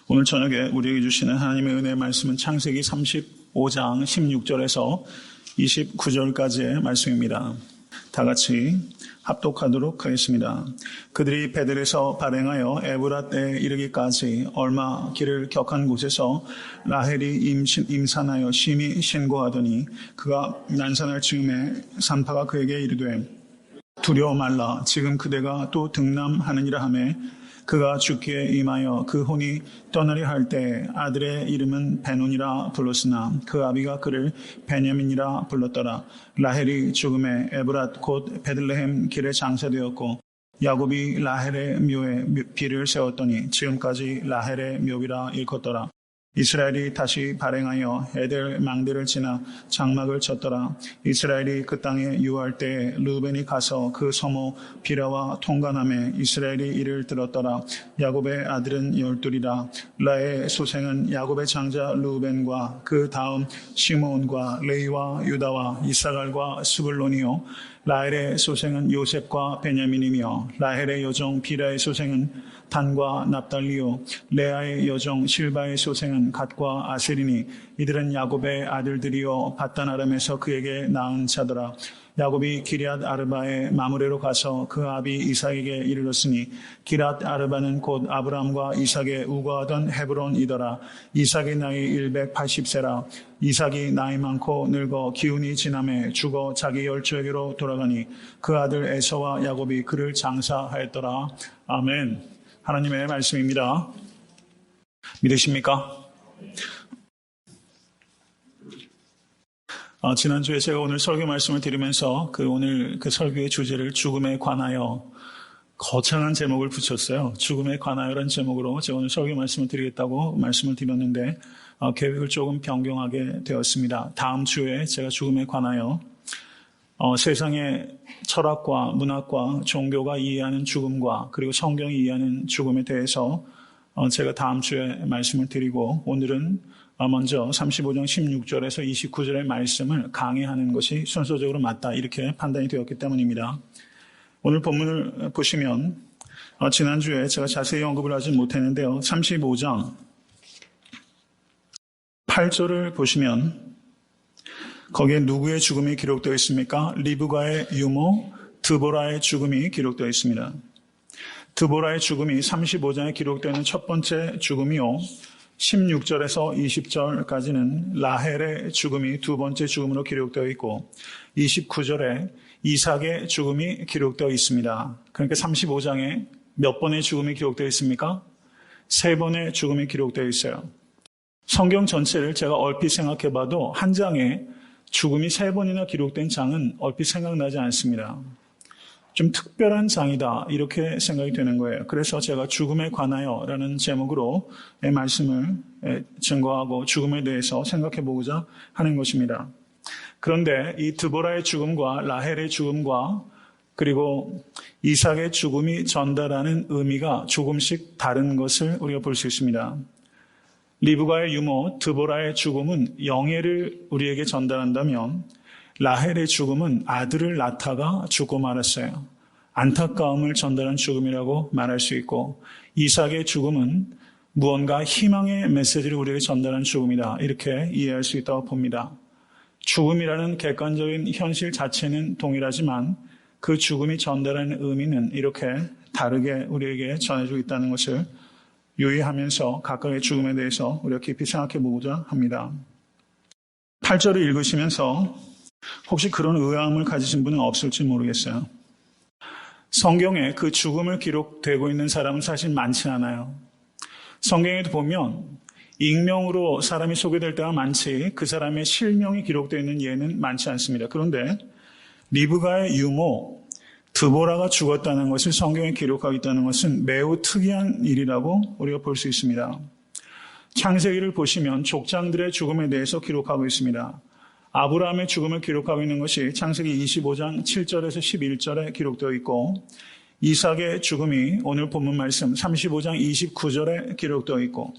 오늘 저녁에 우리에게 주시는 하나님의 은혜의 말씀은 창세기 35장 16절에서 29절까지의 말씀입니다. 다 같이 합독하도록 하겠습니다. 그들이 베델에서 발행하여 에브라떼에 이르기까지 얼마 길을 격한 곳에서 라헬이 임산하여 심히 신고하더니 그가 난산할 즈음에 산파가 그에게 이르되 두려워 말라. 지금 그대가 또 등남하느니라 하매 그가 죽기에 임하여 그 혼이 떠나려 할 때 아들의 이름은 베논이라 불렀으나 그 아비가 그를 베냐민이라 불렀더라. 라헬이 죽음에 에브랏 곧 베들레헴 길에 장사되었고 야곱이 라헬의 묘에 비를 세웠더니 지금까지 라헬의 묘비라 일컫더라. 이스라엘이 다시 발행하여 에델 망대를 지나 장막을 쳤더라. 이스라엘이 그 땅에 유할 때에 르우벤이 가서 그 서모 비라와 통관함에 이스라엘이 이를 들었더라. 야곱의 아들은 12이라. 라의 소생은 야곱의 장자 르우벤과 그 다음 시므온과 레이와 유다와 이사갈과 스불론이요. 라헬의 소생은 요셉과 베냐민이며 라헬의 여종 비라의 소생은 단과 납달리요. 레아의 여종 실바의 소생은 갓과 아셀이니 이들은 야곱의 아들들이요 밧단 아람에서 그에게 낳은 자더라. 야곱이 기럇 아르바의 마므레로 가서 그 아비 이삭에게 이르렀으니 기럇 아르바는 곧 아브람과 이삭의 우거하던 헤브론이더라. 이삭의 나이 180세라. 이삭이 나이 많고 늙어 기운이 지남에 죽어 자기 열조에게로 돌아가니 그 아들 에서와 야곱이 그를 장사하였더라. 아멘. 하나님의 말씀입니다. 믿으십니까? 지난주에 제가 오늘 설교 말씀을 드리면서 오늘 그 설교의 주제를 죽음에 관하여 거창한 제목을 붙였어요. 죽음에 관하여라는 제목으로 제가 오늘 설교 말씀을 드리겠다고 말씀을 드렸는데 계획을 조금 변경하게 되었습니다. 다음 주에 제가 죽음에 관하여 세상의 철학과 문학과 종교가 이해하는 죽음과 그리고 성경이 이해하는 죽음에 대해서 제가 다음 주에 말씀을 드리고 오늘은 먼저 35장 16절에서 29절의 말씀을 강의하는 것이 순서적으로 맞다 이렇게 판단이 되었기 때문입니다. 오늘 본문을 보시면 지난주에 제가 자세히 언급을 하지 못했는데요. 35장 8절을 보시면 거기에 누구의 죽음이 기록되어 있습니까? 리브가의 유모 드보라의 죽음이 기록되어 있습니다. 드보라의 죽음이 35장에 기록되어 있는 첫 번째 죽음이요. 16절에서 20절까지는 라헬의 죽음이 두 번째 죽음으로 기록되어 있고 29절에 이삭의 죽음이 기록되어 있습니다. 그러니까 35장에 몇 번의 죽음이 기록되어 있습니까? 세 번의 죽음이 기록되어 있어요. 성경 전체를 제가 얼핏 생각해 봐도 한 장에 죽음이 세 번이나 기록된 장은 얼핏 생각나지 않습니다. 좀 특별한 장이다 이렇게 생각이 되는 거예요. 그래서 제가 죽음에 관하여라는 제목으로 말씀을 증거하고 죽음에 대해서 생각해 보고자 하는 것입니다. 그런데 이 드보라의 죽음과 라헬의 죽음과 그리고 이삭의 죽음이 전달하는 의미가 조금씩 다른 것을 우리가 볼 수 있습니다. 리브가의 유모 드보라의 죽음은 영예를 우리에게 전달한다면 라헬의 죽음은 아들을 낳다가 죽고 말았어요. 안타까움을 전달한 죽음이라고 말할 수 있고 이삭의 죽음은 무언가 희망의 메시지를 우리에게 전달한 죽음이다. 이렇게 이해할 수 있다고 봅니다. 죽음이라는 객관적인 현실 자체는 동일하지만 그 죽음이 전달하는 의미는 이렇게 다르게 우리에게 전해주고 있다는 것을 유의하면서 각각의 죽음에 대해서 우리가 깊이 생각해 보고자 합니다. 8절을 읽으시면서 혹시 그런 의아함을 가지신 분은 없을지 모르겠어요. 성경에 그 죽음을 기록되고 있는 사람은 사실 많지 않아요. 성경에도 보면 익명으로 사람이 소개될 때가 많지 그 사람의 실명이 기록되어 있는 예는 많지 않습니다. 그런데 리브가의 유모 드보라가 죽었다는 것을 성경에 기록하고 있다는 것은 매우 특이한 일이라고 우리가 볼 수 있습니다. 창세기를 보시면 족장들의 죽음에 대해서 기록하고 있습니다. 아브라함의 죽음을 기록하고 있는 것이 창세기 25장 7절에서 11절에 기록되어 있고 이삭의 죽음이 오늘 본문 말씀 35장 29절에 기록되어 있고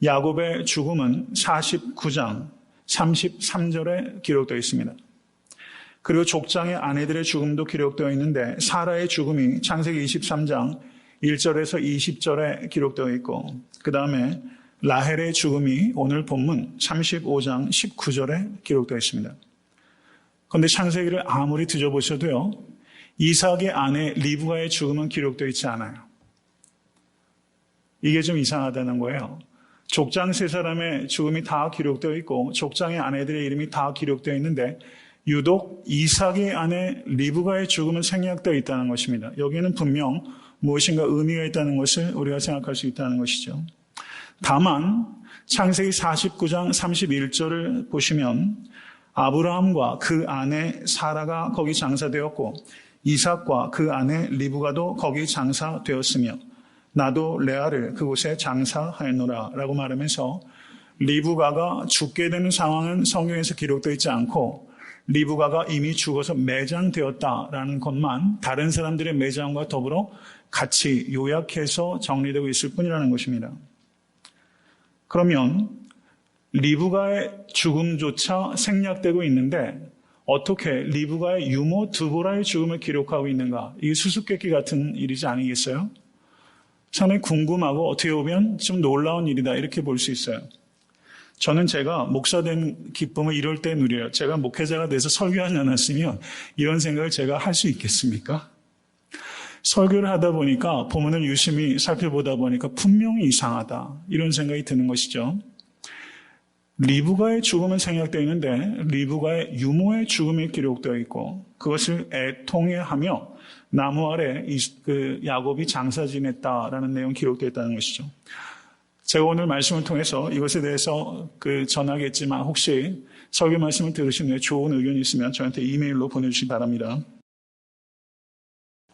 야곱의 죽음은 49장 33절에 기록되어 있습니다. 그리고 족장의 아내들의 죽음도 기록되어 있는데 사라의 죽음이 창세기 23장 1절에서 20절에 기록되어 있고 그 다음에 라헬의 죽음이 오늘 본문 35장 19절에 기록되어 있습니다. 그런데 창세기를 아무리 뒤져보셔도요, 이삭의 아내 리브가의 죽음은 기록되어 있지 않아요. 이게 좀 이상하다는 거예요. 족장 세 사람의 죽음이 다 기록되어 있고 족장의 아내들의 이름이 다 기록되어 있는데 유독 이삭의 아내 리브가의 죽음은 생략되어 있다는 것입니다. 여기에는 분명 무엇인가 의미가 있다는 것을 우리가 생각할 수 있다는 것이죠. 다만 창세기 49장 31절을 보시면 아브라함과 그 아내 사라가 거기 장사되었고 이삭과 그 아내 리브가도 거기 장사되었으며 나도 레아를 그곳에 장사하였노라 라고 말하면서 리브가가 죽게 되는 상황은 성경에서 기록되어 있지 않고 리브가가 이미 죽어서 매장되었다라는 것만 다른 사람들의 매장과 더불어 같이 요약해서 정리되고 있을 뿐이라는 것입니다. 그러면 리브가의 죽음조차 생략되고 있는데 어떻게 리브가의 유모 드보라의 죽음을 기록하고 있는가? 이게 수수께끼 같은 일이지 아니겠어요? 상당히 궁금하고 어떻게 보면 좀 놀라운 일이다 이렇게 볼 수 있어요. 저는 제가 목사된 기쁨을 이럴 때 누려요. 제가 목회자가 돼서 설교하지 않았으면 이런 생각을 제가 할 수 있겠습니까? 설교를 하다 보니까 본문을 유심히 살펴보다 보니까 분명히 이상하다 이런 생각이 드는 것이죠. 리브가의 죽음은 생략되어 있는데 리브가의 유모의 죽음이 기록되어 있고 그것을 애통해하며 나무 아래 야곱이 장사 지냈다라는 내용이 기록되어 있다는 것이죠. 제가 오늘 말씀을 통해서 이것에 대해서 전하겠지만 혹시 설교 말씀을 들으신 후에 좋은 의견이 있으면 저한테 이메일로 보내주시기 바랍니다.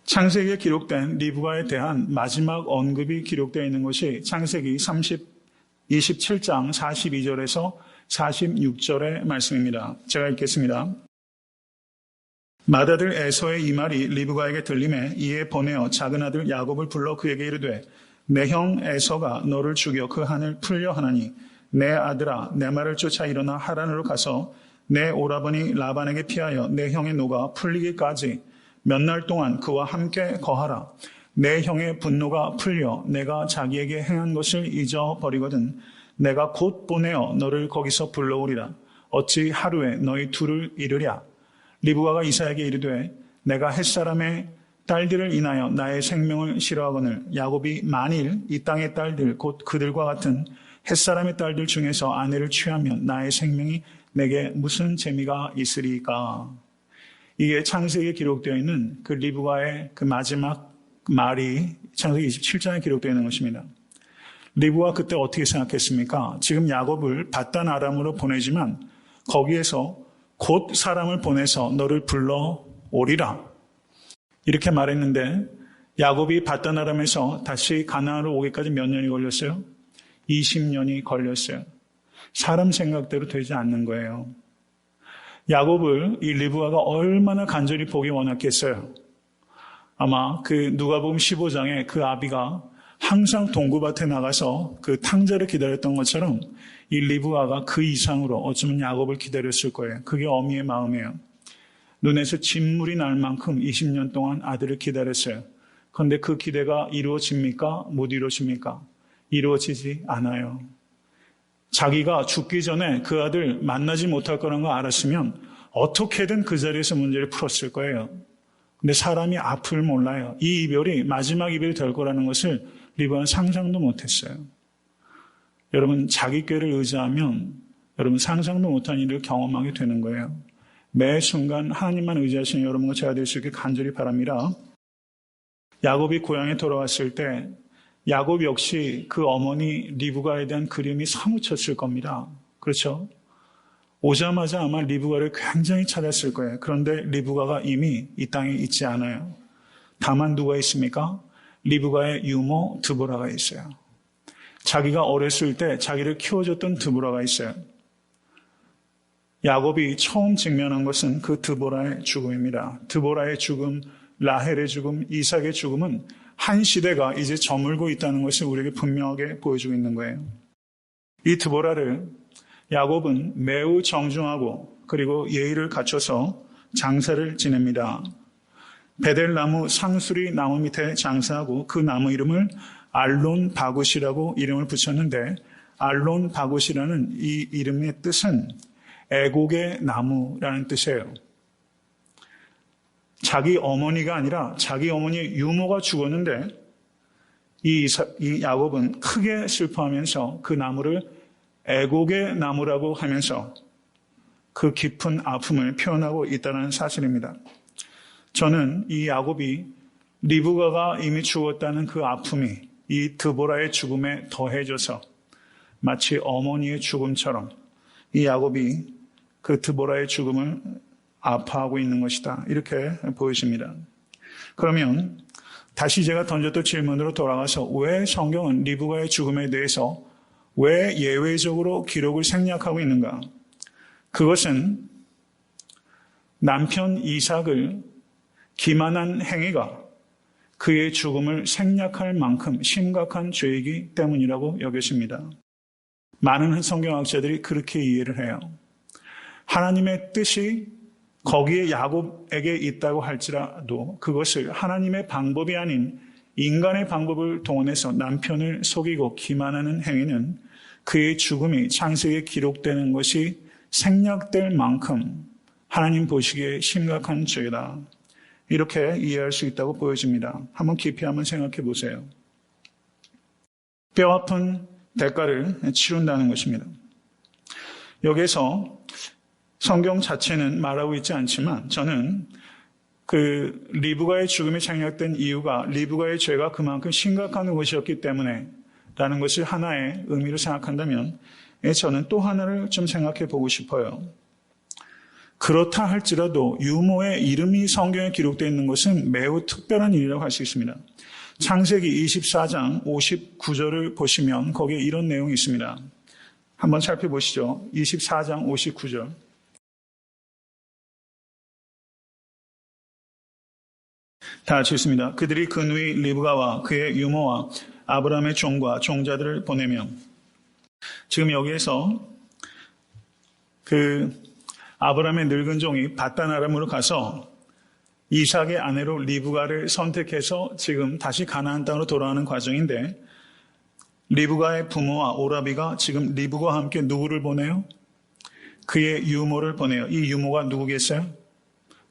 창세기에 기록된 리브가에 대한 마지막 언급이 기록되어 있는 것이 창세기 27장 42절에서 46절의 말씀입니다. 제가 읽겠습니다. 맏아들 에서의 이 말이 리브가에게 들림에 이에 보내어 작은 아들 야곱을 불러 그에게 이르되 내 형 에서가 너를 죽여 그 한을 풀려 하나니 내 아들아 내 말을 쫓아 일어나 하란으로 가서 내 오라버니 라반에게 피하여 내 형의 노가 풀리기까지 몇 날 동안 그와 함께 거하라. 내 형의 분노가 풀려 내가 자기에게 행한 것을 잊어버리거든 내가 곧 보내어 너를 거기서 불러오리라. 어찌 하루에 너희 둘을 이르랴. 리브가가 이삭에게 이르되 내가 햇사람의 딸들을 인하여 나의 생명을 싫어하거늘 야곱이 만일 이 땅의 딸들 곧 그들과 같은 햇사람의 딸들 중에서 아내를 취하면 나의 생명이 내게 무슨 재미가 있으리까. 이게 창세기에 기록되어 있는 그 리브가의 그 마지막 말이 창세기 27장에 기록되어 있는 것입니다. 리브가 그때 어떻게 생각했습니까? 지금 야곱을 밧단 아람으로 보내지만 거기에서 곧 사람을 보내서 너를 불러오리라. 이렇게 말했는데 야곱이 밧단 아람에서 다시 가나안으로 오기까지 몇 년이 걸렸어요? 20년이 걸렸어요. 사람 생각대로 되지 않는 거예요. 야곱을 이 리브가가 얼마나 간절히 보기 원했겠어요. 아마 누가복음 15장에 그 아비가 항상 동구밭에 나가서 그 탕자를 기다렸던 것처럼 이 리브가가 그 이상으로 어쩌면 야곱을 기다렸을 거예요. 그게 어미의 마음이에요. 눈에서 진물이 날 만큼 20년 동안 아들을 기다렸어요. 그런데 그 기대가 이루어집니까? 못 이루어집니까? 이루어지지 않아요. 자기가 죽기 전에 그 아들 만나지 못할 거라는 걸 알았으면 어떻게든 그 자리에서 문제를 풀었을 거예요. 근데 사람이 앞을 몰라요. 이 이별이 마지막 이별이 될 거라는 것을 리브가는 상상도 못했어요. 여러분 자기 꾀를 의지하면 여러분 상상도 못한 일을 경험하게 되는 거예요. 매 순간 하나님만 의지하시는 여러분과 제가 될 수 있게 간절히 바랍니다. 야곱이 고향에 돌아왔을 때 야곱 역시 그 어머니 리브가에 대한 그리움이 사무쳤을 겁니다. 그렇죠? 오자마자 아마 리브가를 굉장히 찾았을 거예요. 그런데 리브가가 이미 이 땅에 있지 않아요. 다만 누가 있습니까? 리브가의 유모 드보라가 있어요. 자기가 어렸을 때 자기를 키워줬던 드보라가 있어요. 야곱이 처음 직면한 것은 그 드보라의 죽음입니다. 드보라의 죽음, 라헬의 죽음, 이삭의 죽음은 한 시대가 이제 저물고 있다는 것을 우리에게 분명하게 보여주고 있는 거예요. 이 드보라를 야곱은 매우 정중하고 그리고 예의를 갖춰서 장사를 지냅니다. 베델나무 상수리 나무 밑에 장사하고 그 나무 이름을 알론 바굿이라고 이름을 붙였는데 알론 바굿이라는 이 이름의 뜻은 애곡의 나무라는 뜻이에요. 자기 어머니가 아니라 자기 어머니의 유모가 죽었는데 이 야곱은 크게 슬퍼하면서 그 나무를 애곡의 나무라고 하면서 그 깊은 아픔을 표현하고 있다는 사실입니다. 저는 이 야곱이 리브가가 이미 죽었다는 그 아픔이 이 드보라의 죽음에 더해져서 마치 어머니의 죽음처럼 이 야곱이 그 드보라의 죽음을 아파하고 있는 것이다. 이렇게 보여집니다. 그러면 다시 제가 던졌던 질문으로 돌아가서 왜 성경은 리브가의 죽음에 대해서 왜 예외적으로 기록을 생략하고 있는가? 그것은 남편 이삭을 기만한 행위가 그의 죽음을 생략할 만큼 심각한 죄이기 때문이라고 여겨집니다. 많은 성경학자들이 그렇게 이해를 해요. 하나님의 뜻이 거기에 야곱에게 있다고 할지라도 그것을 하나님의 방법이 아닌 인간의 방법을 동원해서 남편을 속이고 기만하는 행위는 그의 죽음이 창세기에 기록되는 것이 생략될 만큼 하나님 보시기에 심각한 죄다. 이렇게 이해할 수 있다고 보여집니다. 한번 깊이 한번 생각해 보세요. 뼈아픈 대가를 치른다는 것입니다. 여기서 성경 자체는 말하고 있지 않지만 저는 그 리브가의 죽음이 생략된 이유가 리브가의 죄가 그만큼 심각한 것이었기 때문에 라는 것을 하나의 의미로 생각한다면 저는 또 하나를 좀 생각해 보고 싶어요. 그렇다 할지라도 유모의 이름이 성경에 기록되어 있는 것은 매우 특별한 일이라고 할 수 있습니다. 창세기 24장 59절을 보시면 거기에 이런 내용이 있습니다. 한번 살펴보시죠. 24장 59절. 다 같이 읽습니다. 그들이 그 누이 리브가와 그의 유모와 아브라함의 종과 종자들을 보내며 지금 여기에서 그 아브라함의 늙은 종이 밧단 아람으로 가서 이삭의 아내로 리브가를 선택해서 지금 다시 가나안 땅으로 돌아가는 과정인데 리브가의 부모와 오라비가 지금 리브가와 함께 누구를 보내요? 그의 유모를 보내요. 이 유모가 누구겠어요?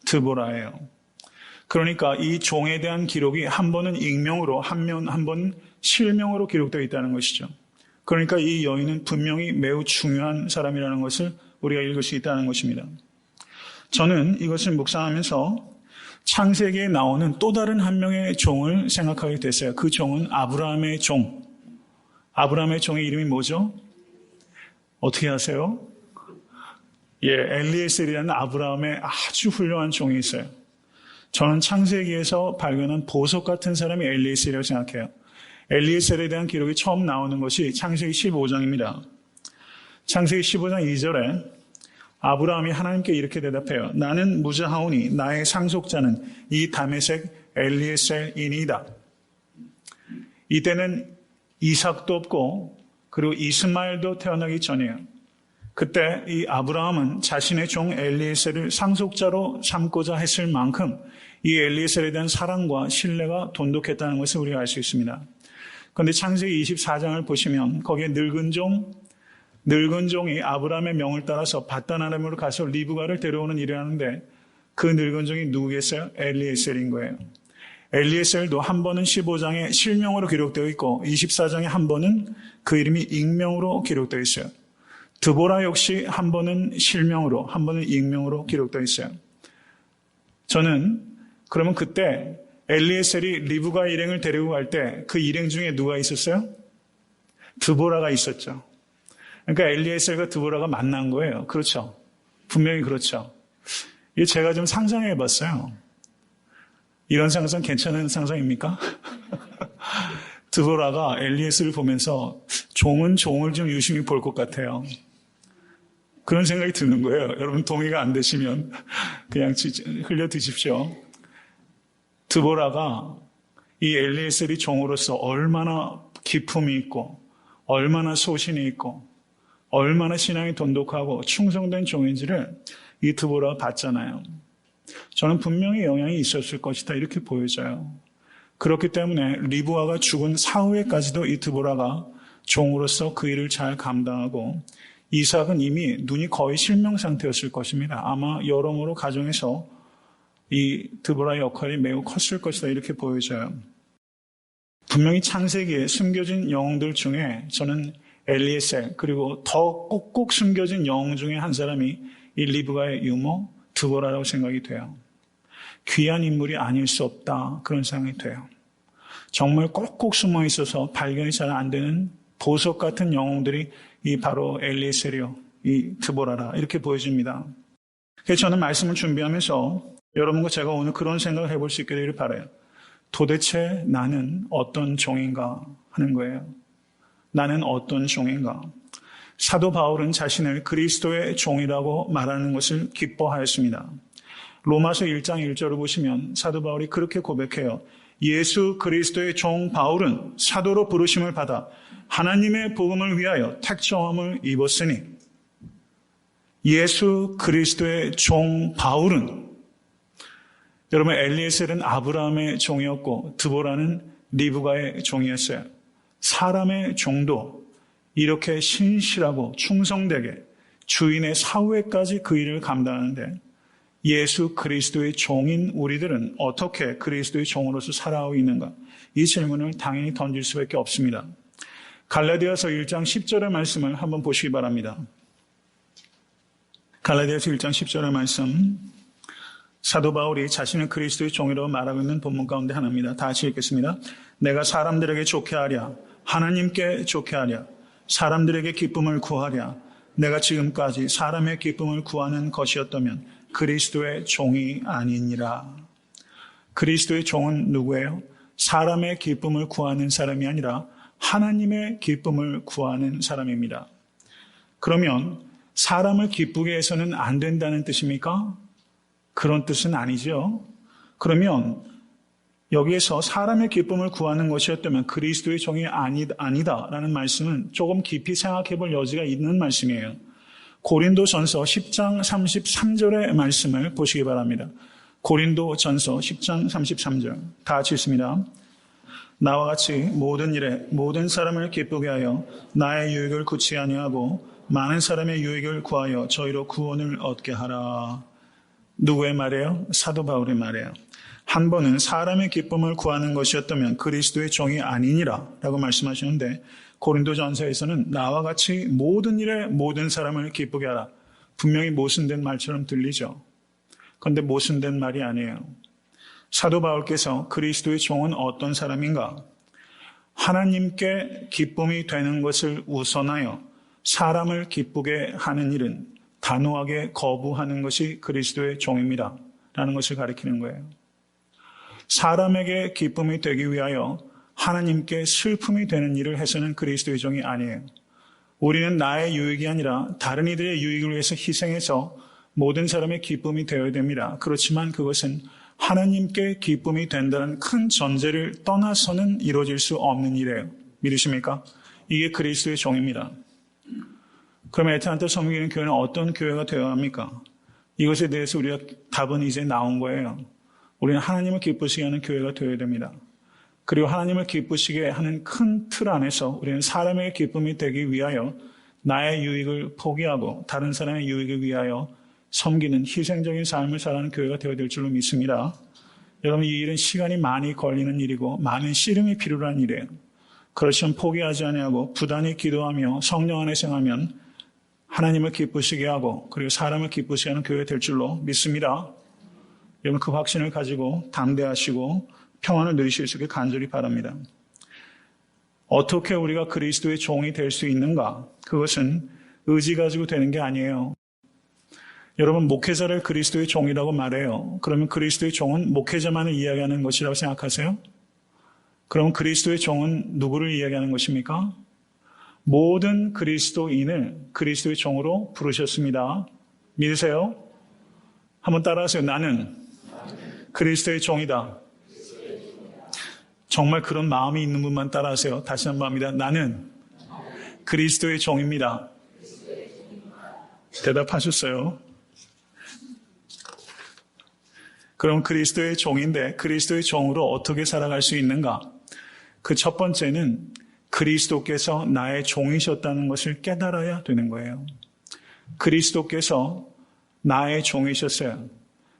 드보라예요. 그러니까 이 종에 대한 기록이 한 번은 익명으로 한 번은 실명으로 기록되어 있다는 것이죠. 그러니까 이 여인은 분명히 매우 중요한 사람이라는 것을 우리가 읽을 수 있다는 것입니다. 저는 이것을 묵상하면서 창세기에 나오는 또 다른 한 명의 종을 생각하게 됐어요. 그 종은 아브라함의 종. 아브라함의 종의 이름이 뭐죠? 어떻게 아세요? 엘리에셀이라는 아브라함의 아주 훌륭한 종이 있어요. 저는 창세기에서 발견한 보석 같은 사람이 엘리에셀이라고 생각해요. 엘리에셀에 대한 기록이 처음 나오는 것이 창세기 15장입니다. 창세기 15장 2절에 아브라함이 하나님께 이렇게 대답해요. 나는 무자하오니 나의 상속자는 이 다메섹 엘리에셀이니이다. 이때는 이삭도 없고 그리고 이스마엘도 태어나기 전이에요. 그때 이 아브라함은 자신의 종 엘리에셀을 상속자로 삼고자 했을 만큼 이 엘리에셀에 대한 사랑과 신뢰가 돈독했다는 것을 우리가 알 수 있습니다. 그런데 창세기 24장을 보시면 거기에 늙은 종이 아브라함의 명을 따라서 밧단 아람으로 가서 리브가를 데려오는 일을 하는데 그 늙은 종이 누구겠어요? 엘리에셀인 거예요. 엘리에셀도 한 번은 15장에 실명으로 기록되어 있고 24장에 한 번은 그 이름이 익명으로 기록되어 있어요. 드보라 역시 한 번은 실명으로 한 번은 익명으로 기록되어 있어요. 저는 그러면 그때 엘리에셀이 리브가 일행을 데리고 갈 때 그 일행 중에 누가 있었어요? 드보라가 있었죠. 그러니까 엘리에셀과 드보라가 만난 거예요. 그렇죠? 분명히 그렇죠. 이게 제가 좀 상상해 봤어요. 이런 상상 괜찮은 상상입니까? 드보라가 엘리에셀을 보면서 종은 종을 좀 유심히 볼 것 같아요. 그런 생각이 드는 거예요. 여러분 동의가 안 되시면 그냥 흘려 드십시오. 드보라가 이 엘리에셀이 종으로서 얼마나 기품이 있고 얼마나 소신이 있고 얼마나 신앙이 돈독하고 충성된 종인지를 이 드보라가 봤잖아요. 저는 분명히 영향이 있었을 것이다 이렇게 보여져요. 그렇기 때문에 리브가가 죽은 사후에까지도 이 드보라가 종으로서 그 일을 잘 감당하고 이삭은 이미 눈이 거의 실명 상태였을 것입니다. 아마 여러모로 가정에서 이 드보라의 역할이 매우 컸을 것이다 이렇게 보여져요. 분명히 창세기에 숨겨진 영웅들 중에 저는 엘리에셀 그리고 더 꼭꼭 숨겨진 영웅 중에 한 사람이 이 리브가의 유모 드보라라고 생각이 돼요. 귀한 인물이 아닐 수 없다 그런 생각이 돼요. 정말 꼭꼭 숨어 있어서 발견이 잘 안 되는 보석 같은 영웅들이 이 바로 엘리에셀이요 이 드보라라 이렇게 보여집니다. 그래서 저는 말씀을 준비하면서 여러분과 제가 오늘 그런 생각을 해볼 수 있게 되기를 바라요. 도대체 나는 어떤 종인가 하는 거예요. 나는 어떤 종인가. 사도 바울은 자신을 그리스도의 종이라고 말하는 것을 기뻐하였습니다. 로마서 1장 1절을 보시면 사도 바울이 그렇게 고백해요. 예수 그리스도의 종 바울은 사도로 부르심을 받아 하나님의 복음을 위하여 택정함을 입었으니 예수 그리스도의 종 바울은 여러분 엘리에셀은 아브라함의 종이었고 드보라는 리브가의 종이었어요. 사람의 종도 이렇게 신실하고 충성되게 주인의 사후에까지 그 일을 감당하는데 예수 그리스도의 종인 우리들은 어떻게 그리스도의 종으로서 살아가고 있는가? 이 질문을 당연히 던질 수밖에 없습니다. 갈라디아서 1장 10절의 말씀을 한번 보시기 바랍니다. 갈라디아서 1장 10절의 말씀 사도 바울이 자신을 그리스도의 종이라고 말하고 있는 본문 가운데 하나입니다. 다 같이 읽겠습니다. 내가 사람들에게 좋게 하랴 하나님께 좋게 하랴 사람들에게 기쁨을 구하랴 내가 지금까지 사람의 기쁨을 구하는 것이었다면 그리스도의 종이 아니니라. 그리스도의 종은 누구예요? 사람의 기쁨을 구하는 사람이 아니라 하나님의 기쁨을 구하는 사람입니다. 그러면 사람을 기쁘게 해서는 안 된다는 뜻입니까? 그런 뜻은 아니죠. 그러면 여기에서 사람의 기쁨을 구하는 것이었다면 그리스도의 종이 아니다라는 말씀은 조금 깊이 생각해 볼 여지가 있는 말씀이에요. 고린도전서 10장 33절의 말씀을 보시기 바랍니다. 고린도전서 10장 33절 다 같이 읽습니다. 나와 같이 모든 일에 모든 사람을 기쁘게 하여 나의 유익을 굳이 아니하고 많은 사람의 유익을 구하여 저희로 구원을 얻게 하라. 누구의 말이에요? 사도 바울의 말이에요. 한 번은 사람의 기쁨을 구하는 것이었다면 그리스도의 종이 아니니라 라고 말씀하시는데 고린도전서에서는 나와 같이 모든 일에 모든 사람을 기쁘게 하라. 분명히 모순된 말처럼 들리죠. 그런데 모순된 말이 아니에요. 사도 바울께서 그리스도의 종은 어떤 사람인가? 하나님께 기쁨이 되는 것을 우선하여 사람을 기쁘게 하는 일은 단호하게 거부하는 것이 그리스도의 종입니다. 라는 것을 가리키는 거예요. 사람에게 기쁨이 되기 위하여 하나님께 슬픔이 되는 일을 해서는 그리스도의 종이 아니에요. 우리는 나의 유익이 아니라 다른 이들의 유익을 위해서 희생해서 모든 사람의 기쁨이 되어야 됩니다. 그렇지만 그것은 하나님께 기쁨이 된다는 큰 전제를 떠나서는 이루어질 수 없는 일이에요. 믿으십니까? 이게 그리스도의 종입니다. 그럼 애타한테 섬기는 교회는 어떤 교회가 되어야 합니까? 이것에 대해서 우리가 답은 이제 나온 거예요. 우리는 하나님을 기쁘시게 하는 교회가 되어야 됩니다. 그리고 하나님을 기쁘시게 하는 큰 틀 안에서 우리는 사람의 기쁨이 되기 위하여 나의 유익을 포기하고 다른 사람의 유익을 위하여 섬기는 희생적인 삶을 살아가는 교회가 되어야 될 줄로 믿습니다. 여러분 이 일은 시간이 많이 걸리는 일이고 많은 씨름이 필요한 일이에요. 그렇지만 포기하지 아니하고 부단히 기도하며 성령 안에 생하면 하나님을 기쁘시게 하고 그리고 사람을 기쁘시게 하는 교회가 될 줄로 믿습니다. 여러분 그 확신을 가지고 담대하시고 평안을 누리실 수 있게 간절히 바랍니다. 어떻게 우리가 그리스도의 종이 될 수 있는가? 그것은 의지 가지고 되는 게 아니에요. 여러분 목회자를 그리스도의 종이라고 말해요. 그러면 그리스도의 종은 목회자만을 이야기하는 것이라고 생각하세요? 그럼 그리스도의 종은 누구를 이야기하는 것입니까? 모든 그리스도인을 그리스도의 종으로 부르셨습니다. 믿으세요? 한번 따라하세요. 나는 그리스도의 종이다. 정말 그런 마음이 있는 분만 따라하세요. 다시 한번 합니다. 나는 그리스도의 종입니다. 대답하셨어요. 그럼 그리스도의 종인데 그리스도의 종으로 어떻게 살아갈 수 있는가? 그 첫 번째는 그리스도께서 나의 종이셨다는 것을 깨달아야 되는 거예요. 그리스도께서 나의 종이셨어요.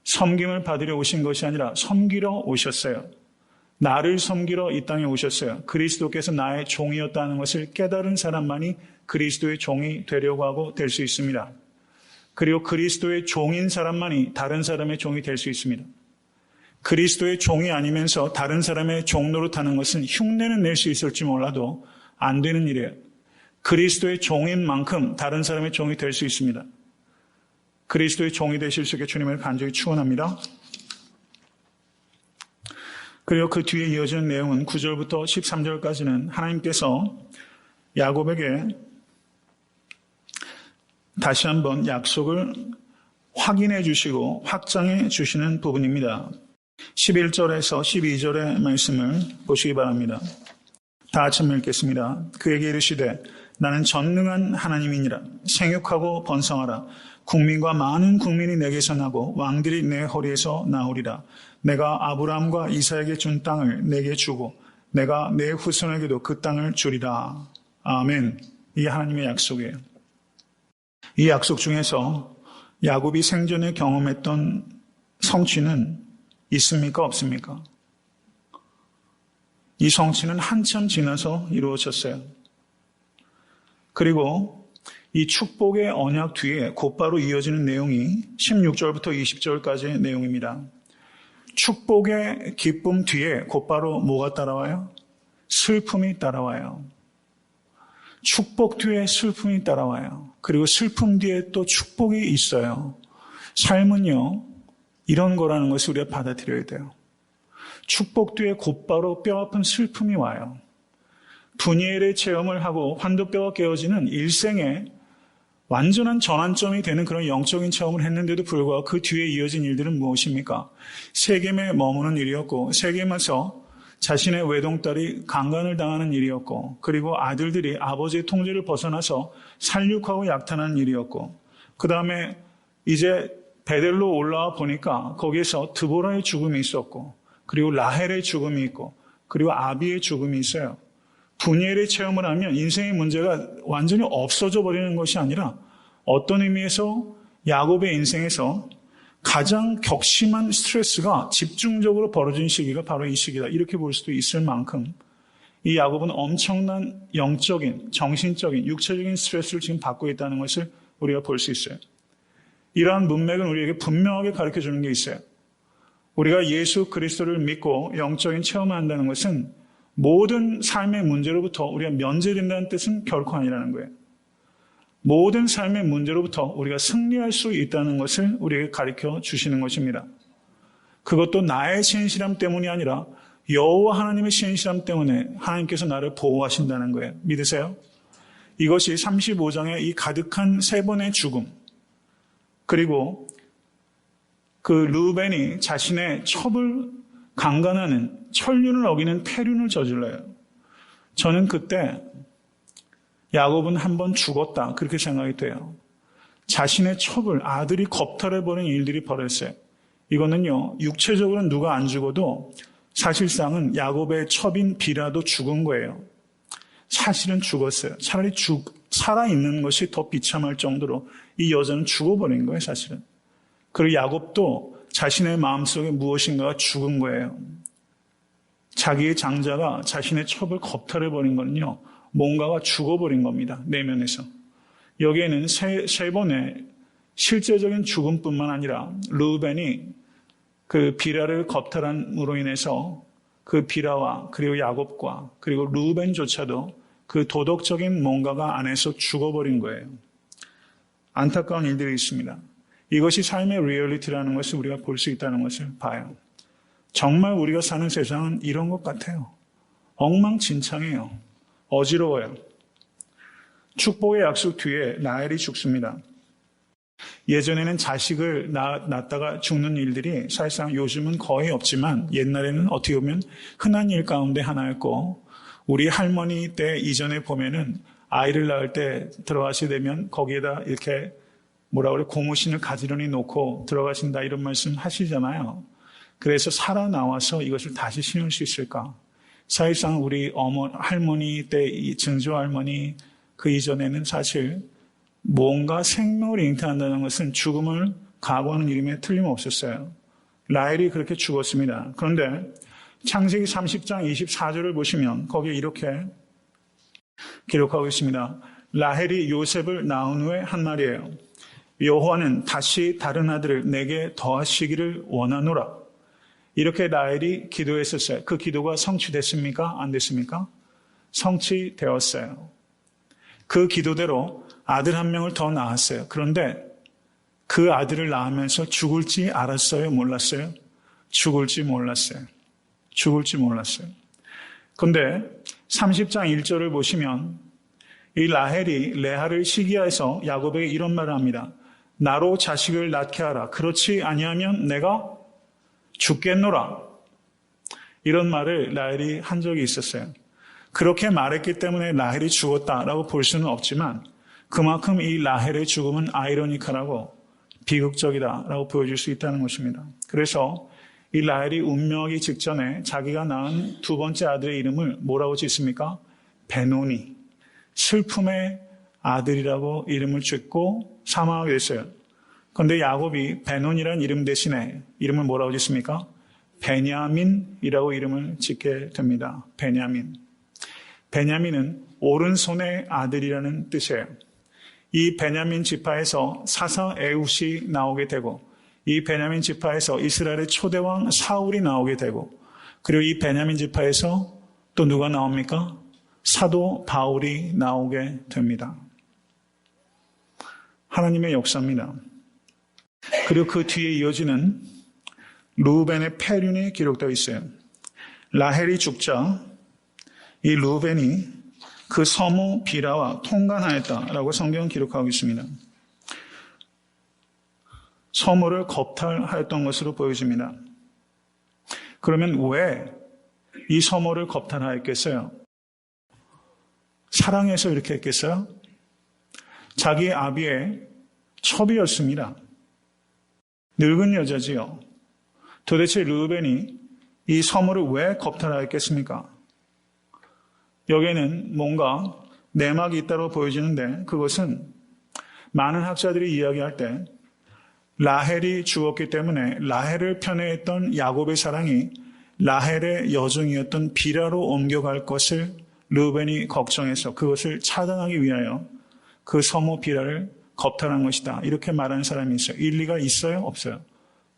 섬김을 받으려 오신 것이 아니라 섬기러 오셨어요. 나를 섬기러 이 땅에 오셨어요. 그리스도께서 나의 종이었다는 것을 깨달은 사람만이 그리스도의 종이 되려고 하고 될 수 있습니다. 그리고 그리스도의 종인 사람만이 다른 사람의 종이 될 수 있습니다. 그리스도의 종이 아니면서 다른 사람의 종 노릇하는 것은 흉내는 낼 수 있을지 몰라도 안 되는 일이에요. 그리스도의 종인 만큼 다른 사람의 종이 될 수 있습니다. 그리스도의 종이 되실 수 있게 주님을 간절히 축원합니다. 그리고 그 뒤에 이어지는 내용은 9절부터 13절까지는 하나님께서 야곱에게 다시 한번 약속을 확인해 주시고 확장해 주시는 부분입니다. 11절에서 12절의 말씀을 보시기 바랍니다. 다 같이 읽겠습니다. 그에게 이르시되 나는 전능한 하나님이니라. 생육하고 번성하라. 국민과 많은 국민이 내게서 나고 왕들이 내 허리에서 나오리라. 내가 아브라함과 이삭에게 준 땅을 내게 주고 내가 내 후손에게도 그 땅을 주리라. 아멘. 이게 하나님의 약속이에요. 이 약속 중에서 야곱이 생전에 경험했던 성취는 있습니까? 없습니까? 이 성취는 한참 지나서 이루어졌어요. 그리고 이 축복의 언약 뒤에 곧바로 이어지는 내용이 16절부터 20절까지의 내용입니다. 축복의 기쁨 뒤에 곧바로 뭐가 따라와요? 슬픔이 따라와요. 축복 뒤에 슬픔이 따라와요. 그리고 슬픔 뒤에 또 축복이 있어요. 삶은요, 이런 거라는 것을 우리가 받아들여야 돼요. 축복 뒤에 곧바로 뼈아픈 슬픔이 와요. 분이엘의 체험을 하고 환도뼈가 깨어지는 일생에 완전한 전환점이 되는 그런 영적인 체험을 했는데도 불구하고 그 뒤에 이어진 일들은 무엇입니까? 세겜에 머무는 일이었고 세겜에서 자신의 외동딸이 강간을 당하는 일이었고 그리고 아들들이 아버지의 통제를 벗어나서 살육하고 약탈하는 일이었고 그 다음에 이제 베델로 올라와 보니까 거기에서 드보라의 죽음이 있었고 그리고 라헬의 죽음이 있고 그리고 아비의 죽음이 있어요. 분이엘의 체험을 하면 인생의 문제가 완전히 없어져 버리는 것이 아니라 어떤 의미에서 야곱의 인생에서 가장 격심한 스트레스가 집중적으로 벌어진 시기가 바로 이 시기다. 이렇게 볼 수도 있을 만큼 이 야곱은 엄청난 영적인, 정신적인, 육체적인 스트레스를 지금 받고 있다는 것을 우리가 볼 수 있어요. 이러한 문맥은 우리에게 분명하게 가르쳐주는 게 있어요. 우리가 예수 그리스도를 믿고 영적인 체험을 한다는 것은 모든 삶의 문제로부터 우리가 면제된다는 뜻은 결코 아니라는 거예요. 모든 삶의 문제로부터 우리가 승리할 수 있다는 것을 우리에게 가르쳐 주시는 것입니다. 그것도 나의 신실함 때문이 아니라 여호와 하나님의 신실함 때문에 하나님께서 나를 보호하신다는 거예요. 믿으세요? 이것이 35장의 이 가득한 세 번의 죽음 그리고 그 르우벤이 자신의 첩을 강간하는 천륜을 어기는 폐륜을 저질러요. 저는 그때 야곱은 한번 죽었다 그렇게 생각이 돼요. 자신의 첩을 아들이 겁탈해버린 일들이 벌어졌어요. 이거는요 육체적으로는 누가 안 죽어도 사실상은 야곱의 첩인 비라도 죽은 거예요. 사실은 죽었어요. 차라리 살아있는 것이 더 비참할 정도로 이 여자는 죽어버린 거예요. 사실은. 그리고 야곱도 자신의 마음속에 무엇인가가 죽은 거예요. 자기의 장자가 자신의 첩을 겁탈해버린 거는요. 뭔가가 죽어버린 겁니다. 내면에서. 여기에는 세 번의 실제적인 죽음뿐만 아니라 르우벤이 그 비라를 겁탈함으로 인해서 그 비라와 그리고 야곱과 그리고 르우벤조차도 그 도덕적인 뭔가가 안에서 죽어버린 거예요. 안타까운 일들이 있습니다. 이것이 삶의 리얼리티라는 것을 우리가 볼 수 있다는 것을 봐요. 정말 우리가 사는 세상은 이런 것 같아요. 엉망진창해요. 어지러워요. 축복의 약속 뒤에 라헬이 죽습니다. 예전에는 자식을 낳았다가 죽는 일들이 사실상 요즘은 거의 없지만 옛날에는 어떻게 보면 흔한 일 가운데 하나였고 우리 할머니 때 이전에 보면은 아이를 낳을 때 들어가시게 되면 거기에다 이렇게 고무신을 가지런히 놓고 들어가신다 이런 말씀 하시잖아요. 그래서 살아나와서 이것을 다시 신을 수 있을까? 사실상 우리 할머니 때 이 증조 할머니 그 이전에는 사실 뭔가 생명을 잉태한다는 것은 죽음을 각오하는 일임에 틀림없었어요. 라헬이 그렇게 죽었습니다. 그런데 창세기 30장 24절을 보시면 거기에 이렇게 기록하고 있습니다. 라헬이 요셉을 낳은 후에 한 말이에요. 여호와는 다시 다른 아들을 내게 더하시기를 원하노라. 이렇게 라헬이 기도했었어요. 그 기도가 성취됐습니까? 안 됐습니까? 성취되었어요. 그 기도대로 아들 한 명을 더 낳았어요. 그런데 그 아들을 낳으면서 죽을지 알았어요? 몰랐어요? 죽을지 몰랐어요. 죽을지 몰랐어요. 그런데 30장 1절을 보시면 이 라헬이 레아를 시기하여서 야곱에게 이런 말을 합니다. 나로 자식을 낳게 하라. 그렇지 아니하면 내가 죽겠노라. 이런 말을 라헬이 한 적이 있었어요. 그렇게 말했기 때문에 라헬이 죽었다라고 볼 수는 없지만 그만큼 이 라헬의 죽음은 아이러니컬하고 비극적이다라고 보여줄 수 있다는 것입니다. 그래서 이 라헬이 운명하기 직전에 자기가 낳은 두 번째 아들의 이름을 뭐라고 짓습니까? 베노니, 슬픔의 아들이라고 이름을 짓고 사망하게 됐어요. 그런데 야곱이 베논이라는 이름 대신에 이름을 뭐라고 짓습니까? 베냐민이라고 이름을 짓게 됩니다. 베냐민. 베냐민은 오른손의 아들이라는 뜻이에요. 이 베냐민 지파에서 사사 에훗이 나오게 되고 이 베냐민 지파에서 이스라엘의 초대왕 사울이 나오게 되고 그리고 이 베냐민 지파에서 또 누가 나옵니까? 사도 바울이 나오게 됩니다. 하나님의 역사입니다. 그리고 그 뒤에 이어지는 루벤의 패륜이 기록되어 있어요. 라헬이 죽자 이 루벤이 그 서모 비라와 통간하였다라고 성경은 기록하고 있습니다. 서모를 겁탈하였던 것으로 보여집니다. 그러면 왜 이 서모를 겁탈하였겠어요? 사랑해서 이렇게 했겠어요? 자기 아비의 첩이었습니다. 늙은 여자지요. 도대체 르우벤이 이 서모를 왜 겁탈하였겠습니까? 여기에는 뭔가 내막이 있다고 보여지는데 그것은 많은 학자들이 이야기할 때 라헬이 죽었기 때문에 라헬을 편애했던 야곱의 사랑이 라헬의 여종이었던 비라로 옮겨갈 것을 르우벤이 걱정해서 그것을 차단하기 위하여 그 서모 비라를 겁탈한 것이다. 이렇게 말하는 사람이 있어요. 일리가 있어요? 없어요?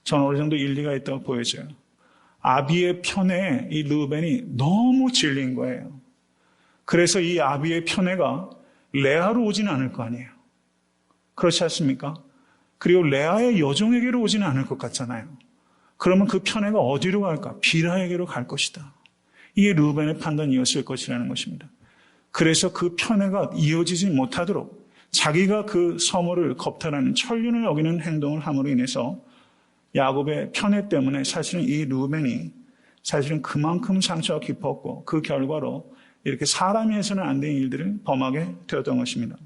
저는 어느 정도 일리가 있다고 보여져요. 아비의 편애에 이 르우벤이 너무 질린 거예요. 그래서 이 아비의 편애가 레아로 오지는 않을 거 아니에요. 그렇지 않습니까? 그리고 레아의 여종에게로 오지는 않을 것 같잖아요. 그러면 그 편애가 어디로 갈까? 비라에게로 갈 것이다. 이게 르우벤의 판단이었을 것이라는 것입니다. 그래서 그 편애가 이어지지 못하도록 자기가 그 서모를 겁탈하는 천륜을 어기는 행동을 함으로 인해서 야곱의 편애 때문에 사실은 이 르우벤이 사실은 그만큼 상처가 깊었고 그 결과로 이렇게 사람이 해서는 안 되는 일들을 범하게 되었던 것입니다.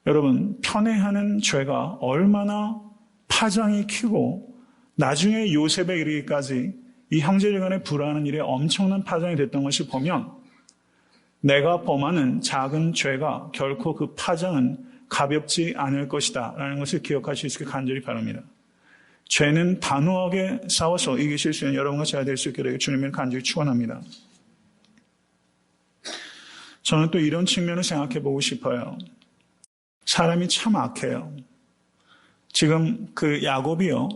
여러분, 편애하는 죄가 얼마나 파장이 크고 나중에 요셉에 이르기까지 이 형제들 간에 불화하는 일에 엄청난 파장이 됐던 것을 보면 내가 범하는 작은 죄가 결코 그 파장은 가볍지 않을 것이다 라는 것을 기억하실 수 있게 간절히 바랍니다. 죄는 단호하게 싸워서 이기실 수 있는 여러분과 제가 될 수 있게 되길 주님을 간절히 축원합니다. 저는 또 이런 측면을 생각해 보고 싶어요. 사람이 참 악해요. 지금 그 야곱이요.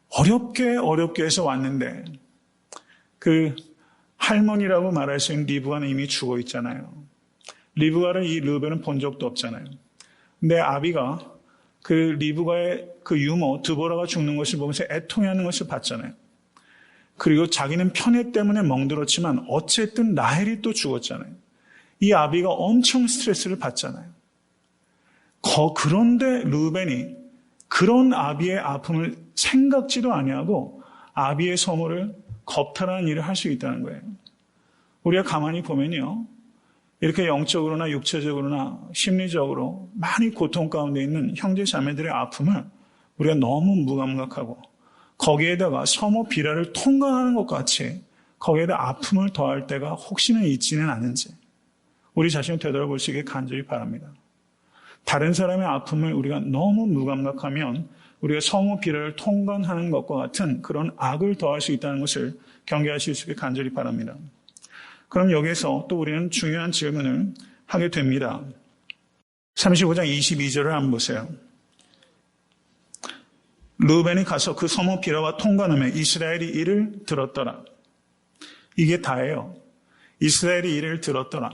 어렵게 해서 왔는데 그 할머니라고 말할 수 있는 리브가는 이미 죽어 있잖아요. 리브가를 이 르우벤은 본 적도 없잖아요. 근데 아비가 그 리브가의 그 유모 드보라가 죽는 것을 보면서 애통해하는 것을 봤잖아요. 그리고 자기는 편애 때문에 멍들었지만 어쨌든 라헬이 또 죽었잖아요. 이 아비가 엄청 스트레스를 받잖아요. 그런데 르우벤이 그런 아비의 아픔을 생각지도 아니하고 아비의 서모를 겁탈하는 일을 할 수 있다는 거예요. 우리가 가만히 보면요. 이렇게 영적으로나 육체적으로나 심리적으로 많이 고통 가운데 있는 형제 자매들의 아픔을 우리가 너무 무감각하고 거기에다가 서모 비라를 통과하는 것 같이 거기에다 아픔을 더할 때가 혹시나 있지는 않은지 우리 자신을 되돌아볼 수 있게 간절히 바랍니다. 다른 사람의 아픔을 우리가 너무 무감각하면 우리가 성호 비라를 통관하는 것과 같은 그런 악을 더할 수 있다는 것을 경계하실 수 있게 간절히 바랍니다. 그럼 여기에서 또 우리는 중요한 질문을 하게 됩니다. 35장 22절을 한번 보세요. 르우벤이 가서 그 성호 비라와 통관하며 이스라엘이 이를 들었더라. 이게 다예요. 이스라엘이 이를 들었더라.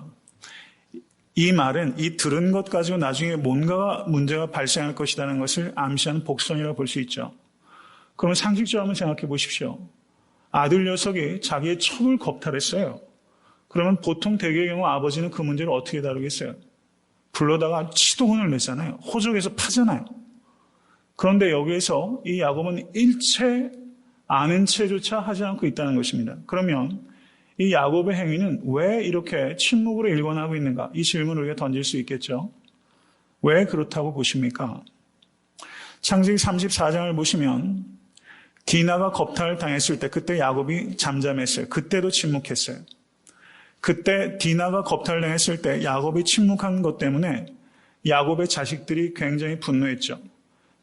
이 말은 이 들은 것 가지고 나중에 뭔가 문제가 발생할 것이라는 것을 암시하는 복선이라고 볼 수 있죠. 그러면 상식적으로 한번 생각해 보십시오. 아들 녀석이 자기의 첩을 겁탈했어요. 그러면 보통 대개의 경우 아버지는 그 문제를 어떻게 다루겠어요? 불러다가 치도혼을 냈잖아요. 호적에서 파잖아요. 그런데 여기에서 이 야곱은 일체 아는 채조차 하지 않고 있다는 것입니다. 그러면 이 야곱의 행위는 왜 이렇게 침묵으로 일관하고 있는가? 이 질문을 우리가 던질 수 있겠죠. 왜 그렇다고 보십니까? 창세기 34장을 보시면 디나가 겁탈을 당했을 때 그때 야곱이 잠잠했어요. 그때도 침묵했어요. 그때 디나가 겁탈을 당했을 때 야곱이 침묵한 것 때문에 야곱의 자식들이 굉장히 분노했죠.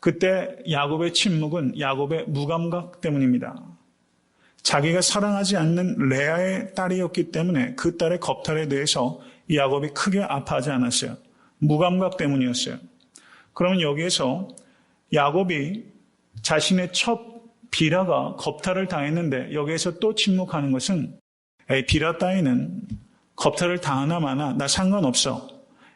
그때 야곱의 침묵은 야곱의 무감각 때문입니다. 자기가 사랑하지 않는 레아의 딸이었기 때문에 그 딸의 겁탈에 대해서 야곱이 크게 아파하지 않았어요. 무감각 때문이었어요. 그러면 여기에서 야곱이 자신의 첫 비라가 겁탈을 당했는데 여기에서 또 침묵하는 것은 비라 따위는 겁탈을 당하나 마나 나 상관없어.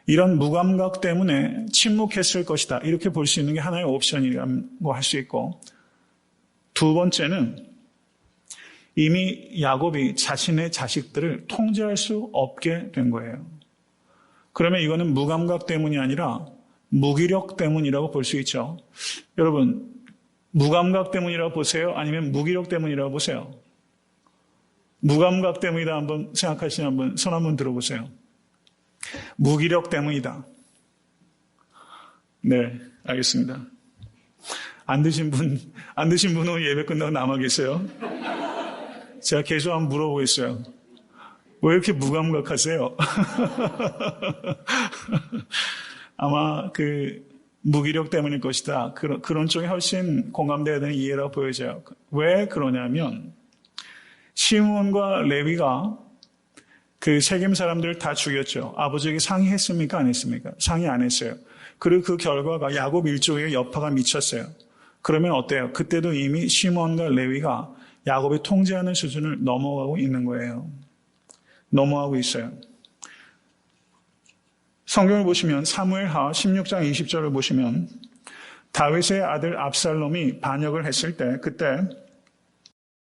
이런 무감각 때문에 침묵했을 것이다. 이렇게 볼 수 있는 게 하나의 옵션이라고 할 수 있고, 두 번째는 이미 야곱이 자신의 자식들을 통제할 수 없게 된 거예요. 그러면 이거는 무감각 때문이 아니라 무기력 때문이라고 볼 수 있죠. 여러분, 무감각 때문이라고 보세요? 아니면 무기력 때문이라고 보세요? 무감각 때문이다 한번 생각하시면 한번 손 한번 들어보세요. 무기력 때문이다. 네, 알겠습니다. 안 드신 분은 예배 끝나고 남아 계세요. 제가 계속 한번 물어보겠어요. 왜 이렇게 무감각하세요? 아마 무기력 때문일 것이다. 그런 쪽이 훨씬 공감되어야 되는 이해라고 보여져요. 왜 그러냐면 시므온과 레위가 그 세겜 사람들을 다 죽였죠. 아버지에게 상의했습니까? 안 했습니까? 상의 안 했어요. 그리고 그 결과가 야곱 일족에게 여파가 미쳤어요. 그러면 어때요? 그때도 이미 시므온과 레위가 야곱이 통제하는 수준을 넘어가고 있는 거예요. 넘어가고 있어요. 성경을 보시면 사무엘하 16장 20절을 보시면 다윗의 아들 압살롬이 반역을 했을 때 그때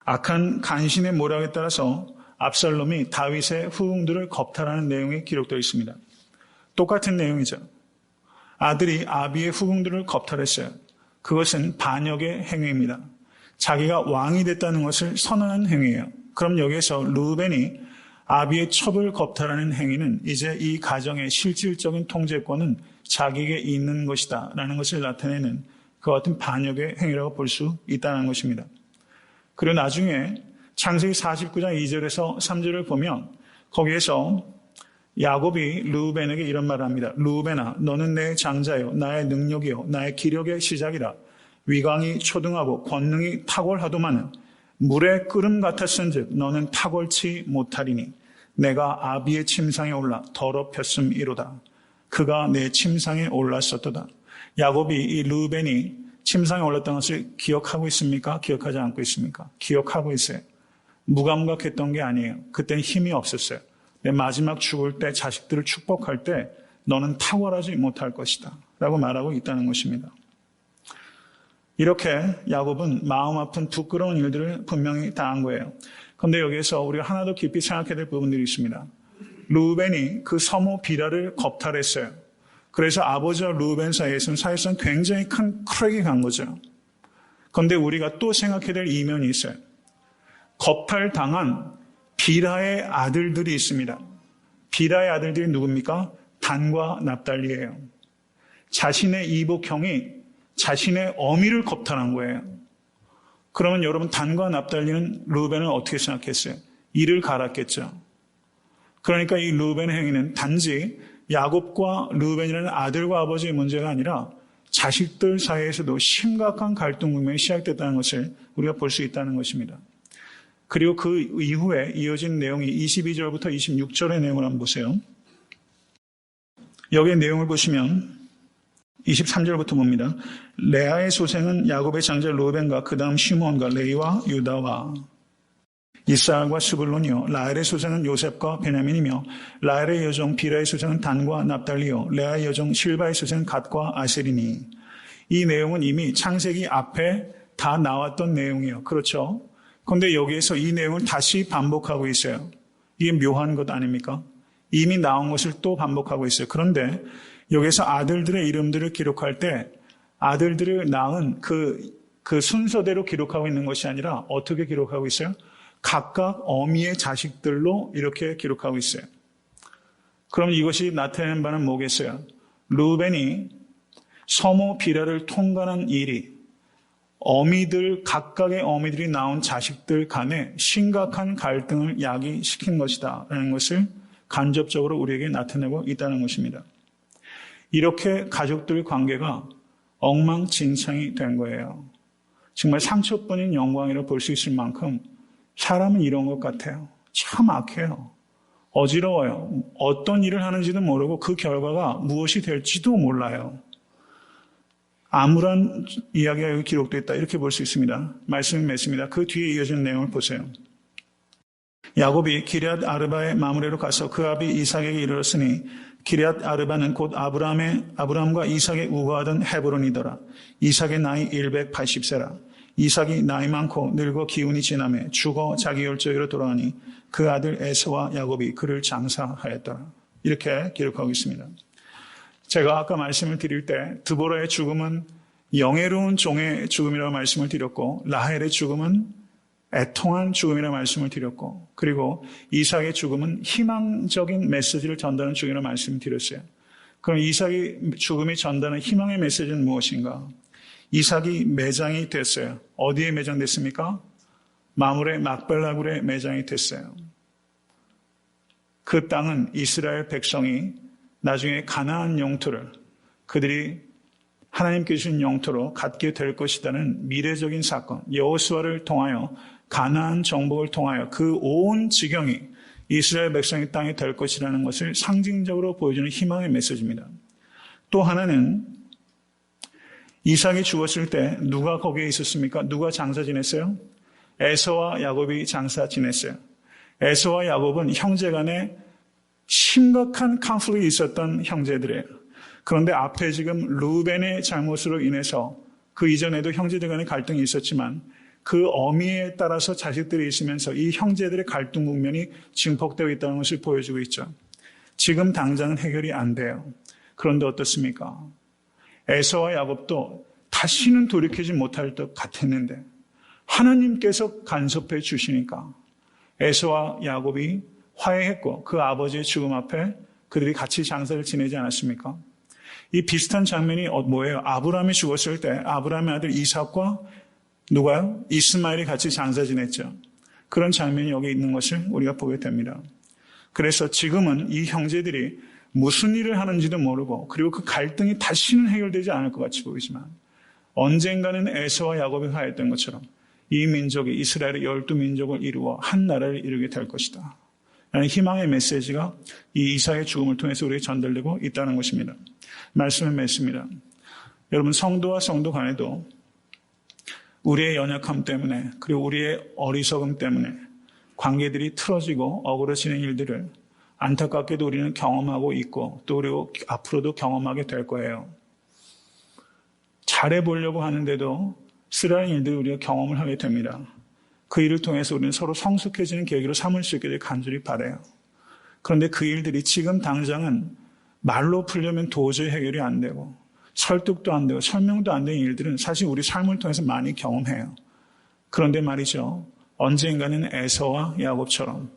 악한 간신의 모략에 따라서 압살롬이 다윗의 후궁들을 겁탈하는 내용이 기록되어 있습니다. 똑같은 내용이죠. 아들이 아비의 후궁들을 겁탈했어요. 그것은 반역의 행위입니다. 자기가 왕이 됐다는 것을 선언한 행위예요. 그럼 여기에서 르우벤이 아비의 첩을 겁탈하는 행위는 이제 이 가정의 실질적인 통제권은 자기에게 있는 것이다 라는 것을 나타내는 그와 같은 반역의 행위라고 볼 수 있다는 것입니다. 그리고 나중에 창세기 49장 2절에서 3절을 보면 거기에서 야곱이 르우벤에게 이런 말을 합니다. 르우벤아, 너는 내 장자요, 나의 능력이요, 나의 기력의 시작이라. 위강이 초등하고 권능이 탁월하도마는 물의 끓음 같았은즉 너는 탁월치 못하리니 내가 아비의 침상에 올라 더럽혔음이로다. 그가 내 침상에 올랐었도다. 야곱이 이 르우벤이 침상에 올랐던 것을 기억하고 있습니까? 기억하지 않고 있습니까? 기억하고 있어요. 무감각했던 게 아니에요. 그때는 힘이 없었어요. 내 마지막 죽을 때 자식들을 축복할 때 너는 탁월하지 못할 것이다 라고 말하고 있다는 것입니다. 이렇게 야곱은 마음 아픈 부끄러운 일들을 분명히 당한 거예요. 그런데 여기에서 우리가 하나 더 깊이 생각해야 될 부분들이 있습니다. 르우벤이 그 서모 비라를 겁탈했어요. 그래서 아버지와 르우벤 사이에서는 사실상 굉장히 큰 크랙이 간 거죠. 그런데 우리가 또 생각해야 될 이면이 있어요. 겁탈당한 비라의 아들들이 있습니다. 비라의 아들들이 누굽니까? 단과 납달리예요. 자신의 이복형이 자신의 어미를 겁탈한 거예요. 그러면 여러분 단과 납달리는 르우벤은 어떻게 생각했어요? 이를 갈았겠죠. 그러니까 이 르우벤의 행위는 단지 야곱과 르우벤이라는 아들과 아버지의 문제가 아니라 자식들 사이에서도 심각한 갈등 국면이 시작됐다는 것을 우리가 볼 수 있다는 것입니다. 그리고 그 이후에 이어진 내용이 22절부터 26절의 내용을 한번 보세요. 여기의 내용을 보시면 23절부터 봅니다. 레아의 소생은 야곱의 장자 르우벤과 그 다음 시몬과 레이와 유다와 이스라엘과 스불론이요. 라헬의 소생은 요셉과 베냐민이며 라헬의 여종 비라의 소생은 단과 납달리요. 레아의 여종 실바의 소생은 갓과 아셀이니. 이 내용은 이미 창세기 앞에 다 나왔던 내용이에요. 그렇죠? 그런데 여기에서 이 내용을 다시 반복하고 있어요. 이게 묘한 것 아닙니까? 이미 나온 것을 또 반복하고 있어요. 그런데 여기서 아들들의 이름들을 기록할 때 아들들을 낳은 그 순서대로 기록하고 있는 것이 아니라 어떻게 기록하고 있어요? 각각 어미의 자식들로 이렇게 기록하고 있어요. 그럼 이것이 나타내는 바는 뭐겠어요? 르우벤이 서모 비라를 통과한 일이 각각의 어미들이 낳은 자식들 간에 심각한 갈등을 야기시킨 것이다 라는 것을 간접적으로 우리에게 나타내고 있다는 것입니다. 이렇게 가족들 관계가 엉망진창이 된 거예요. 정말 상처뿐인 영광이라 볼 수 있을 만큼 사람은 이런 것 같아요. 참 악해요. 어지러워요. 어떤 일을 하는지도 모르고 그 결과가 무엇이 될지도 몰라요. 암울한 이야기가 여기 기록되어 있다. 이렇게 볼 수 있습니다. 말씀이 맺습니다. 그 뒤에 이어지는 내용을 보세요. 야곱이 기럇 아르바의 마므레로 가서 그 아비 이삭에게 이르렀으니 기럇 아르바는 곧 아브람과 이삭의 우거하던 헤브론이더라. 이삭의 나이 180세라. 이삭이 나이 많고 늙어 기운이 지나매 죽어 자기 열조에로 돌아가니 그 아들 에서와 야곱이 그를 장사하였더라. 이렇게 기록하고 있습니다. 제가 아까 말씀을 드릴 때 드보라의 죽음은 영예로운 종의 죽음이라고 말씀을 드렸고 라헬의 죽음은 애통한 죽음이라고 말씀을 드렸고 그리고 이삭의 죽음은 희망적인 메시지를 전달하는 죽음이라고 말씀을 드렸어요. 그럼 이삭의 죽음이 전달하는 희망의 메시지는 무엇인가? 이삭이 매장이 됐어요. 어디에 매장됐습니까? 마므레 막벨라굴에 매장이 됐어요. 그 땅은 이스라엘 백성이 나중에 가나안 영토를 그들이 하나님께 주신 영토로 갖게 될 것이라는 미래적인 사건, 여호수아를 통하여 가나안 정복을 통하여 그 온 지경이 이스라엘 백성의 땅이 될 것이라는 것을 상징적으로 보여주는 희망의 메시지입니다. 또 하나는 이삭이 죽었을 때 누가 거기에 있었습니까? 누가 장사 지냈어요? 에서와 야곱이 장사 지냈어요. 에서와 야곱은 형제간에 심각한 컨플릭이 있었던 형제들이에요. 그런데 앞에 지금 르우벤의 잘못으로 인해서 그 이전에도 형제들 간의 갈등이 있었지만 그 어미에 따라서 자식들이 있으면서 이 형제들의 갈등 국면이 증폭되고 있다는 것을 보여주고 있죠. 지금 당장은 해결이 안 돼요. 그런데 어떻습니까? 에서와 야곱도 다시는 돌이키지 못할 것 같았는데 하나님께서 간섭해 주시니까 에서와 야곱이 화해했고 그 아버지의 죽음 앞에 그들이 같이 장사를 지내지 않았습니까? 이 비슷한 장면이 뭐예요? 아브라함이 죽었을 때 아브라함의 아들 이삭과 누가요? 이스마엘이 같이 장사 지냈죠. 그런 장면이 여기 있는 것을 우리가 보게 됩니다. 그래서 지금은 이 형제들이 무슨 일을 하는지도 모르고 그리고 그 갈등이 다시는 해결되지 않을 것 같이 보이지만 언젠가는 에서와 야곱이 화해했던 것처럼 이 민족이 이스라엘의 12민족을 이루어 한 나라를 이루게 될 것이다. 라는 희망의 메시지가 이 이삭의 죽음을 통해서 우리에게 전달되고 있다는 것입니다. 말씀을 맺습니다. 여러분 성도와 성도 간에도 우리의 연약함 때문에 그리고 우리의 어리석음 때문에 관계들이 틀어지고 어그러지는 일들을 안타깝게도 우리는 경험하고 있고 또 그리고 앞으로도 경험하게 될 거예요. 잘해보려고 하는데도 쓰라린 일들을 우리가 경험을 하게 됩니다. 그 일을 통해서 우리는 서로 성숙해지는 계기로 삼을 수 있게 될 간절히 바라요. 그런데 그 일들이 지금 당장은 말로 풀려면 도저히 해결이 안 되고 설득도 안 되고 설명도 안 되는 일들은 사실 우리 삶을 통해서 많이 경험해요. 그런데 말이죠. 언젠가는 에서와 야곱처럼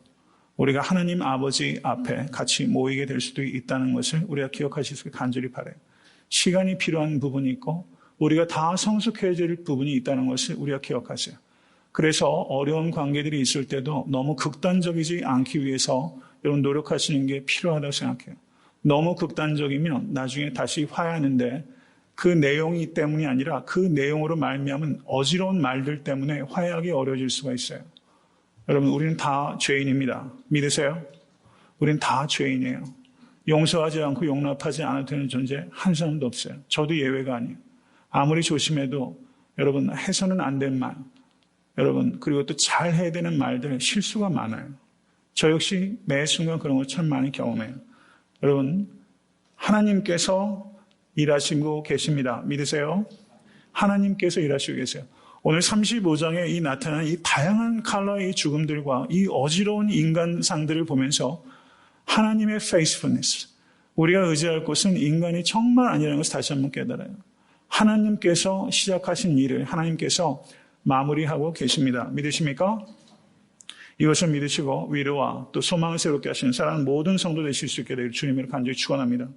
우리가 하나님 아버지 앞에 같이 모이게 될 수도 있다는 것을 우리가 기억하실 수 있게 간절히 바라요. 시간이 필요한 부분이 있고 우리가 다 성숙해질 부분이 있다는 것을 우리가 기억하세요. 그래서 어려운 관계들이 있을 때도 너무 극단적이지 않기 위해서 여러분 노력하시는 게 필요하다고 생각해요. 너무 극단적이면 나중에 다시 화해하는데 그 내용이 때문이 아니라 그 내용으로 말미암은 어지러운 말들 때문에 화해하기 어려워질 수가 있어요. 여러분, 우리는 다 죄인입니다. 믿으세요? 우리는 다 죄인이에요. 용서하지 않고 용납하지 않아도 되는 존재 한 사람도 없어요. 저도 예외가 아니에요. 아무리 조심해도 여러분 해서는 안 된 말, 여러분 그리고 또 잘 해야 되는 말들 실수가 많아요. 저 역시 매 순간 그런 걸 참 많이 경험해요. 여러분, 하나님께서 일하시고 계십니다. 믿으세요? 하나님께서 일하시고 계세요. 오늘 35장에 이 나타나는 이 다양한 컬러의 죽음들과 이 어지러운 인간상들을 보면서 하나님의 faithfulness, 우리가 의지할 곳은 인간이 정말 아니라는 것을 다시 한번 깨달아요. 하나님께서 시작하신 일을 하나님께서 마무리하고 계십니다. 믿으십니까? 이것을 믿으시고 위로와 또 소망을 새롭게 하시는 사랑하는 모든 성도 되실 수 있게 되기를 주님으로 간절히 축원합니다.